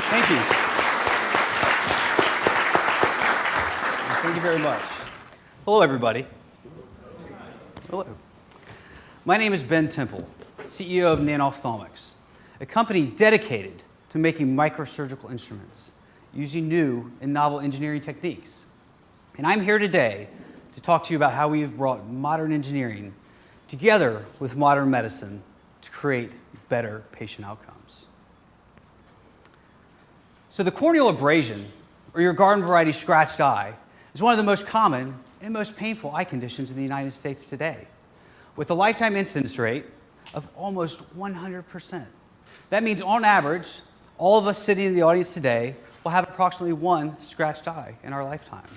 Thank you. Thank you very much. Hello, everybody. Hello. My name is Ben Temple, CEO of Nanophthalmics, a company dedicated to making microsurgical instruments using new and novel engineering techniques. And I'm here today to talk to you about how we've brought modern engineering together with modern medicine to create better patient outcomes. So the corneal abrasion, or your garden variety scratched eye, is one of the most common and most painful eye conditions in the United States today, with a lifetime incidence rate of almost 100%. That means on average, all of us sitting in the audience today will have approximately one scratched eye in our lifetime.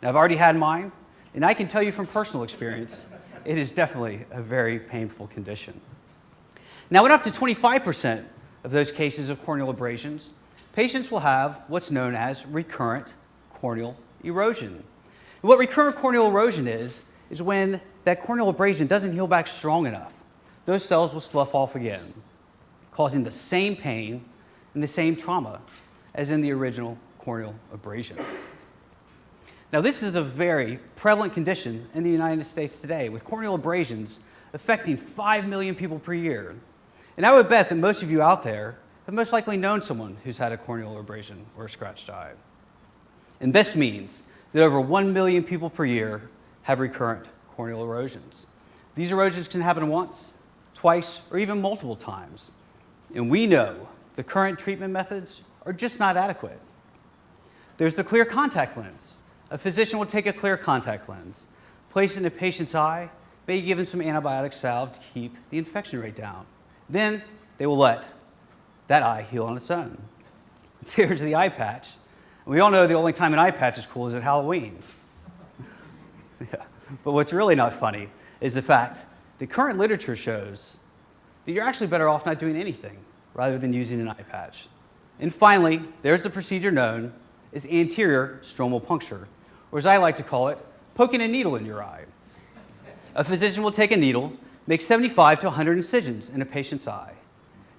Now, I've already had mine, and I can tell you from personal experience, it is definitely a very painful condition. Now, in up to 25% of those cases of corneal abrasions, patients will have what's known as recurrent corneal erosion. And what recurrent corneal erosion is when that corneal abrasion doesn't heal back strong enough. Those cells will slough off again, causing the same pain and the same trauma as in the original corneal abrasion. Now, this is a very prevalent condition in the United States today, with corneal abrasions affecting 5 million people per year. And I would bet that most of you out there have most likely known someone who's had a corneal abrasion or a scratched eye. And this means that over 1 million people per year have recurrent corneal erosions. These erosions can happen once, twice, or even multiple times. And we know the current treatment methods are just not adequate. There's the clear contact lens. A physician will take a clear contact lens, place it in a patient's eye, maybe give them some antibiotic salve to keep the infection rate down. Then they will let that eye heal on its own. There's the eye patch. We all know the only time an eye patch is cool is at Halloween. Yeah. But what's really not funny is the fact that current literature shows that you're actually better off not doing anything rather than using an eye patch. And finally, there's the procedure known as anterior stromal puncture, or as I like to call it, poking a needle in your eye. A physician will take a needle, make 75 to 100 incisions in a patient's eye.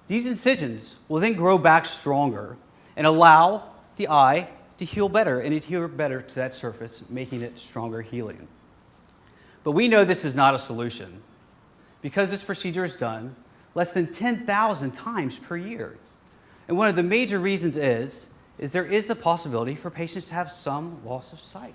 These incisions will then grow back stronger and allow the eye to heal better and adhere better to that surface, making it stronger healing. But we know this is not a solution because this procedure is done less than 10,000 times per year. And one of the major reasons is there is the possibility for patients to have some loss of sight.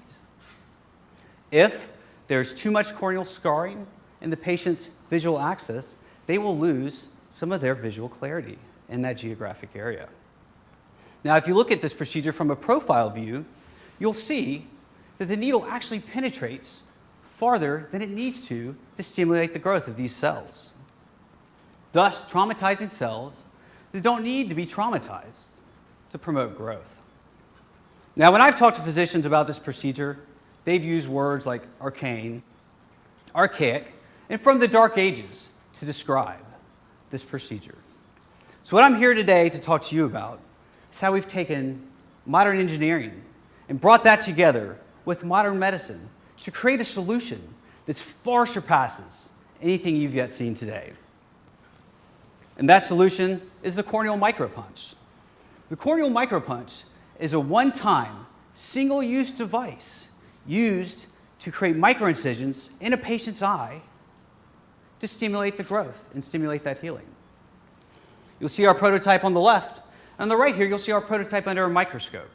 If there's too much corneal scarring in the patient's visual axis, they will lose some of their visual clarity in that geographic area. Now, if you look at this procedure from a profile view, you'll see that the needle actually penetrates farther than it needs to stimulate the growth of these cells, thus traumatizing cells that don't need to be traumatized to promote growth. Now, when I've talked to physicians about this procedure, they've used words like arcane, archaic, and from the dark ages to describe this procedure. So what I'm here today to talk to you about is how we've taken modern engineering and brought that together with modern medicine to create a solution that far surpasses anything you've yet seen today. And that solution is the corneal micropunch. The corneal micropunch is a one-time, single-use device used to create microincisions in a patient's eye to stimulate the growth and stimulate that healing. You'll see our prototype on the left. On the right here, you'll see our prototype under a microscope.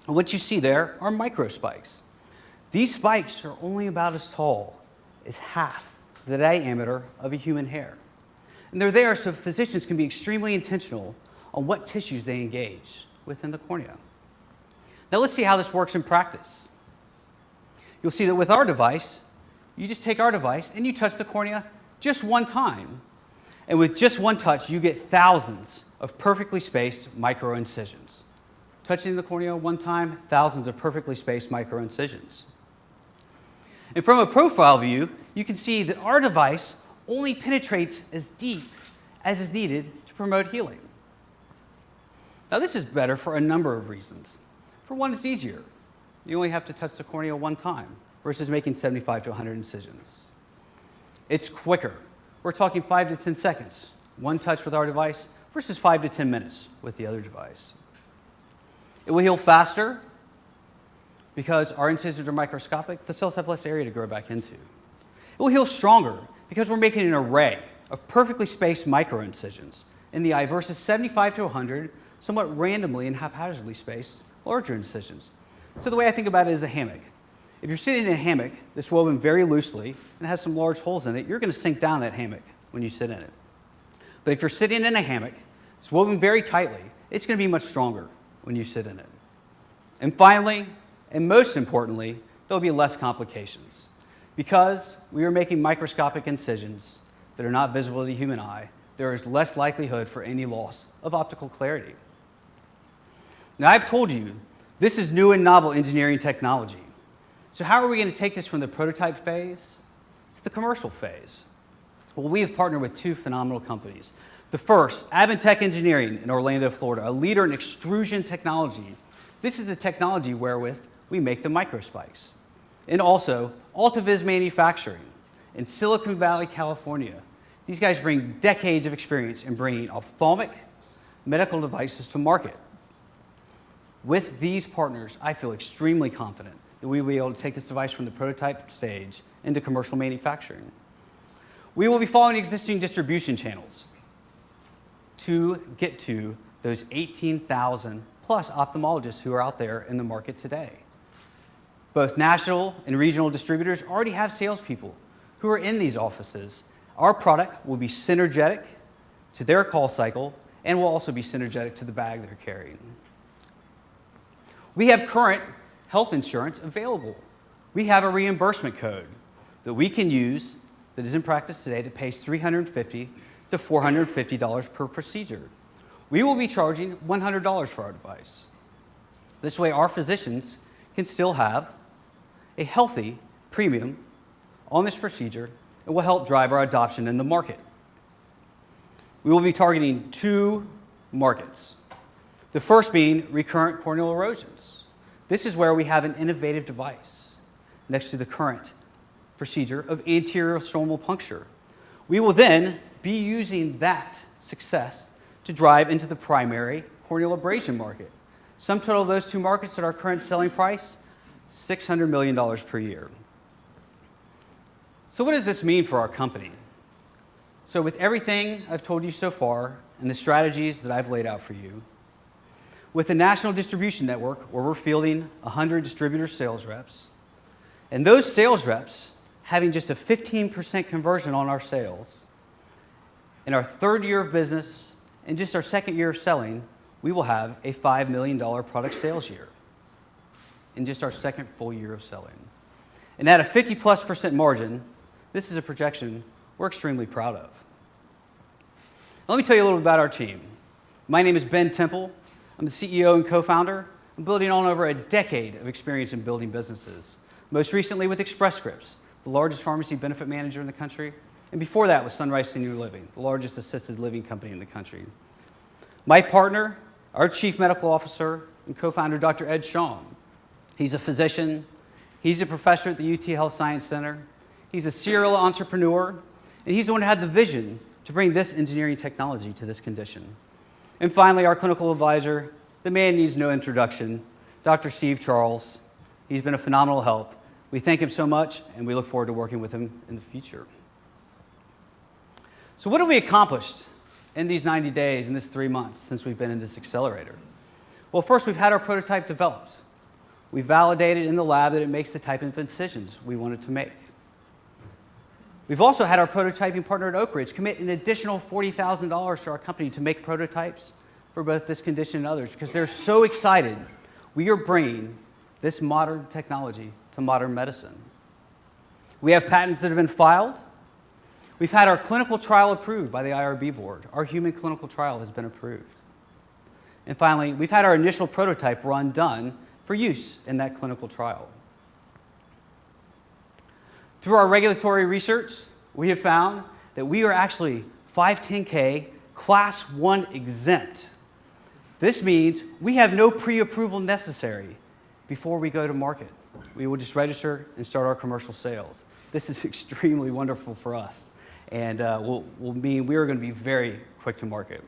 And what you see there are microspikes. These spikes are only about as tall as half the diameter of a human hair. And they're there so physicians can be extremely intentional on what tissues they engage within the cornea. Now let's see how this works in practice. You'll see that with our device, you just take our device and you touch the cornea just one time. And with just one touch, you get thousands of perfectly spaced microincisions. Touching the cornea one time, thousands of perfectly spaced microincisions. And from a profile view, you can see that our device only penetrates as deep as is needed to promote healing. Now, this is better for a number of reasons. For one, it's easier. You only have to touch the cornea one time versus making 75 to 100 incisions. It's quicker. We're talking 5 to 10 seconds. One touch with our device, versus 5 to 10 minutes with the other device. It will heal faster because our incisions are microscopic. The cells have less area to grow back into. It will heal stronger because we're making an array of perfectly spaced micro-incisions in the eye versus 75 to 100 somewhat randomly and haphazardly spaced larger incisions. So the way I think about it is a hammock. If you're sitting in a hammock that's woven very loosely and has some large holes in it, you're going to sink down that hammock when you sit in it. But if you're sitting in a hammock that's woven very tightly, it's going to be much stronger when you sit in it. And finally, and most importantly, there'll be less complications. Because we are making microscopic incisions that are not visible to the human eye, there is less likelihood for any loss of optical clarity. Now, I've told you this is new and novel engineering technology. So how are we going to take this from the prototype phase to the commercial phase? Well, we have partnered with two phenomenal companies. The first, Aventech Engineering in Orlando, Florida, a leader in extrusion technology. This is the technology wherewith we make the microspikes. And also, Altaviz Manufacturing in Silicon Valley, California. These guys bring decades of experience in bringing ophthalmic medical devices to market. With these partners, I feel extremely confident that we will be able to take this device from the prototype stage into commercial manufacturing. We will be following existing distribution channels to get to those 18,000 plus ophthalmologists who are out there in the market today. Both national and regional distributors already have salespeople who are in these offices. Our product will be synergetic to their call cycle and will also be synergetic to the bag they're carrying. We have current health insurance available. We have a reimbursement code that we can use that is in practice today that pays $350 to $450 per procedure. We will be charging $100 for our device. This way, our physicians can still have a healthy premium on this procedure and will help drive our adoption in the market. We will be targeting two markets. The first being recurrent corneal erosions. This is where we have an innovative device next to the current procedure of anterior stromal puncture. We will then be using that success to drive into the primary corneal abrasion market. Sum total of those two markets at our current selling price, $600 million per year. So what does this mean for our company? So with everything I've told you so far and the strategies that I've laid out for you, with a national distribution network where we're fielding 100 distributor sales reps, and those sales reps having just a 15% conversion on our sales, in our third year of business and just our second year of selling, we will have a $5 million product sales year in just our second full year of selling. And at a 50+% margin, this is a projection we're extremely proud of. Let me tell you a little bit about our team. My name is Ben Temple. I'm the CEO and co-founder. I'm building on over a decade of experience in building businesses, most recently with Express Scripts, the largest pharmacy benefit manager in the country, and before that with Sunrise Senior Living, the largest assisted living company in the country. My partner, our chief medical officer and co-founder, Dr. Ed Shawn. He's a physician. He's a professor at the UT Health Science Center. He's a serial entrepreneur, and he's the one who had the vision to bring this engineering technology to this condition. And finally, our clinical advisor, the man needs no introduction, Dr. Steve Charles. He's been a phenomenal help. We thank him so much, and we look forward to working with him in the future. So what have we accomplished in these 90 days, in this 3 months since we've been in this accelerator? Well, first, we've had our prototype developed. We validated in the lab that it makes the type of incisions we wanted to make. We've also had our prototyping partner at Oak Ridge commit an additional $40,000 to our company to make prototypes for both this condition and others because they're so excited we are bringing this modern technology to modern medicine. We have patents that have been filed. We've had our clinical trial approved by the IRB board. Our human clinical trial has been approved. And finally, we've had our initial prototype run done for use in that clinical trial. Through our regulatory research, we have found that we are actually 510(k) Class 1 exempt. This means we have no pre-approval necessary before we go to market. We will just register and start our commercial sales. This is extremely wonderful for us, and will mean we are going to be very quick to market.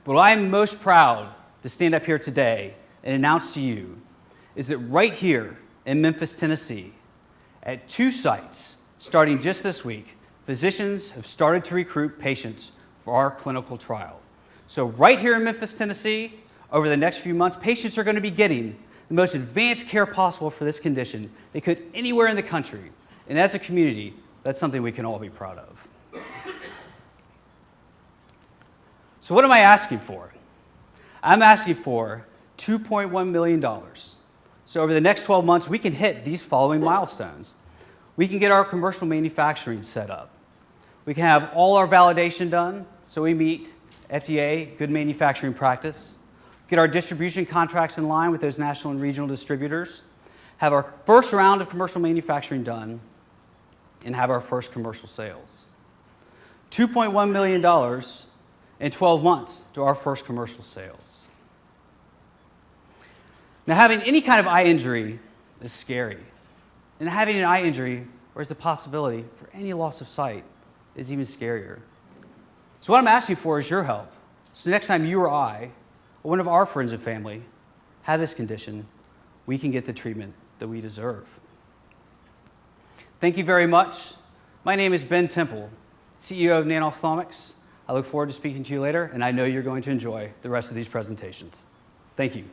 But what I'm most proud to stand up here today and announce to you is that right here in Memphis, Tennessee, at 2 sites, starting just this week, physicians have started to recruit patients for our clinical trial. So right here in Memphis, Tennessee, over the next few months, patients are going to be getting the most advanced care possible for this condition they could anywhere in the country. And as a community, that's something we can all be proud of. So what am I asking for? I'm asking for $2.1 million. So over the next 12 months, we can hit these following milestones. We can get our commercial manufacturing set up. We can have all our validation done, so we meet FDA, good manufacturing practice. Get our distribution contracts in line with those national and regional distributors. Have our first round of commercial manufacturing done, and have our first commercial sales. $2.1 million in 12 months to our first commercial sales. Now, having any kind of eye injury is scary. And having an eye injury, or is the possibility for any loss of sight, is even scarier. So what I'm asking for is your help. So next time you or I, or one of our friends and family, have this condition, we can get the treatment that we deserve. Thank you very much. My name is Ben Temple, CEO of Nanophthalmics. I look forward to speaking to you later, and I know you're going to enjoy the rest of these presentations. Thank you.